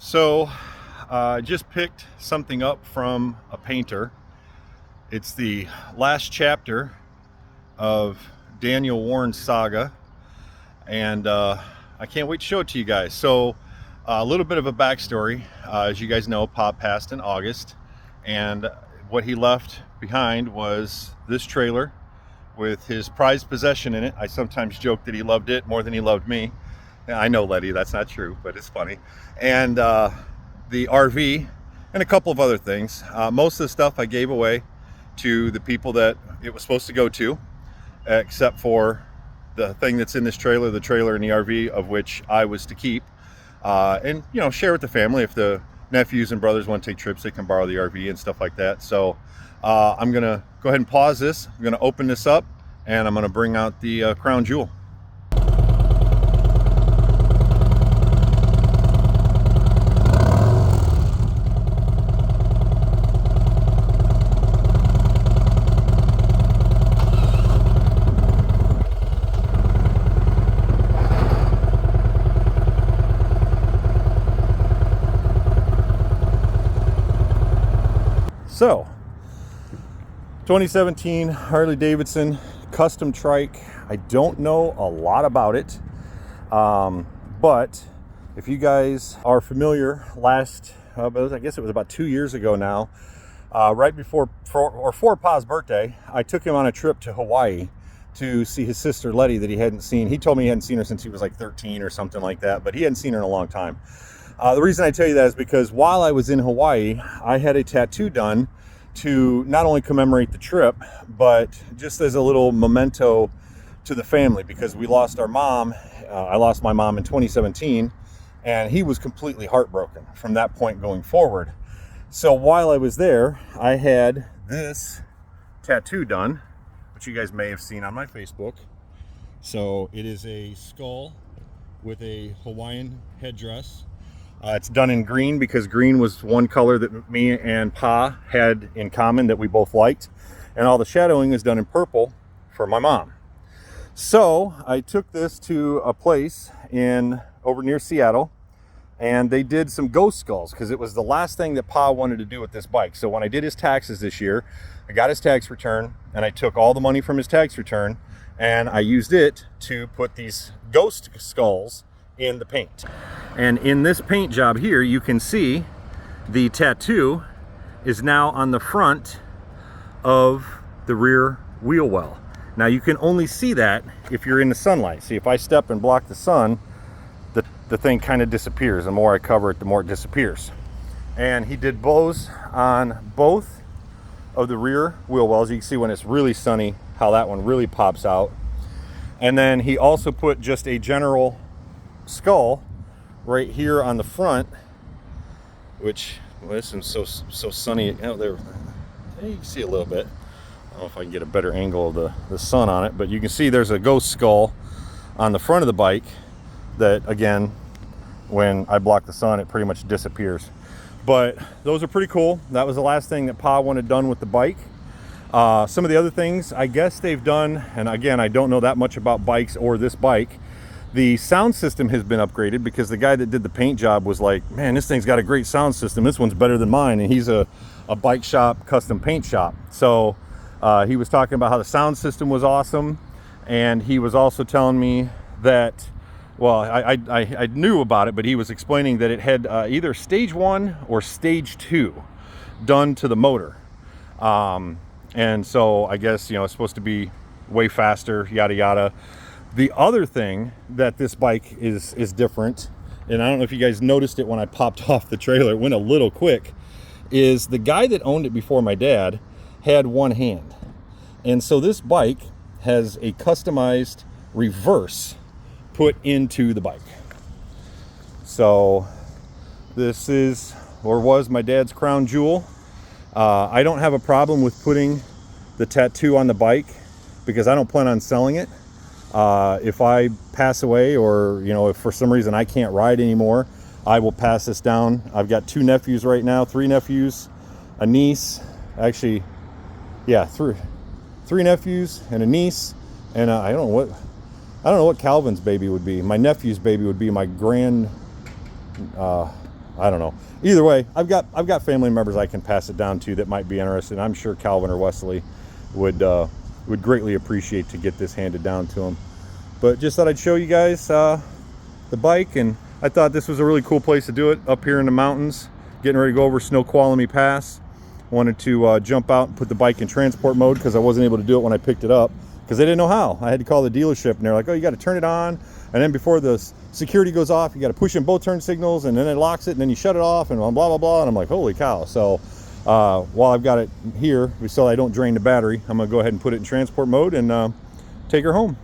So, I just picked something up from a painter. It's the last chapter of Daniel Warren's saga, and I can't wait to show it to you guys. So, a little bit of a backstory. As you guys know, Pop passed in August, and what he left behind was this trailer with his prized possession in it. I sometimes joke that he loved it more than he loved me. I know, Letty, that's not true, but it's funny. And the RV and a couple of other things. Most of the stuff I gave away to the people that it was supposed to go to, except for the thing that's in this trailer, the trailer and the RV, of which I was to keep. And, you know, share with the family. If the nephews and brothers want to take trips, they can borrow the RV and stuff like that. So I'm going to go ahead and pause this. I'm going to open this up, and I'm going to bring out the crown jewel. So, 2017 Harley Davidson custom trike. I don't know a lot about it, but if you guys are familiar, I guess it was about 2 years ago now, right before for Pa's birthday, I took him on a trip to Hawaii to see his sister Letty that he hadn't seen. He told me he hadn't seen her since he was like 13 or something like that, but he hadn't seen her in a long time. The reason I tell you that is because while I was in Hawaii, I had a tattoo done to not only commemorate the trip, but just as a little memento to the family, because we lost our mom. I lost my mom in 2017, and he was completely heartbroken from that point going forward. So while I was there, I had this tattoo done, which you guys may have seen on my Facebook. So it is a skull with a Hawaiian headdress. It's done in green because green was one color that me and Pa had in common that we both liked. And all the shadowing is done in purple for my mom. So I took this to a place over near Seattle, and they did some ghost skulls because it was the last thing that Pa wanted to do with this bike. So when I did his taxes this year, I got his tax return, and I took all the money from his tax return, and I used it to put these ghost skulls in the paint. And in this paint job here, you can see the tattoo is now on the front of the rear wheel well. Now you can only see that if you're in the sunlight. See, if I step and block the sun, the thing kind of disappears. The more I cover it, the more it disappears. And he did bows on both of the rear wheel wells. You can see when it's really sunny how that one really pops out. And then he also put just a general skull right here on the front, which, well, this is so sunny out there. You can see a little bit. I don't know if I can get a better angle of the sun on it, but you can see there's a ghost skull on the front of the bike that, again, when I block the sun, it pretty much disappears. But those are pretty cool. That was the last thing that Pa wanted done with the bike. Some of the other things I guess they've done, and again, I don't know that much about bikes or this bike. The sound system has been upgraded because the guy that did the paint job was like, man, this thing's got a great sound system. This one's better than mine. And he's a bike shop, custom paint shop. So he was talking about how the sound system was awesome. And he was also telling me that, well, I knew about it, but he was explaining that it had either stage 1 or stage 2 done to the motor. And so I guess, you know, it's supposed to be way faster, yada, yada. The other thing that this bike is different, and I don't know if you guys noticed it when I popped off the trailer, it went a little quick, is the guy that owned it before my dad had one hand. And so this bike has a customized reverse put into the bike. So this is, or was, my dad's crown jewel. I don't have a problem with putting the tattoo on the bike because I don't plan on selling it. If I pass away, or, you know, if for some reason I can't ride anymore, I will pass this down. I've got 2 nephews right now, 3 nephews, a niece, actually, yeah, 3 nephews and a niece, and I don't know what Calvin's baby would be. My nephew's baby would be my I I don't know. Either way, I've got family members I can pass it down to that might be interested. I'm sure Calvin or Wesley would greatly appreciate to get this handed down to them. But just thought I'd show you guys the bike, and I thought this was a really cool place to do it, up here in the mountains, getting ready to go over Snoqualmie Pass. Wanted to jump out and put the bike in transport mode because I wasn't able to do it when I picked it up because they didn't know how. I had to call the dealership, and they're like, oh, you got to turn it on, and then before the security goes off, you got to push in both turn signals, and then it locks it, and then you shut it off, and blah, blah, blah. And I'm like, holy cow. So while I've got it here, so I don't drain the battery, I'm going to go ahead and put it in transport mode and take her home.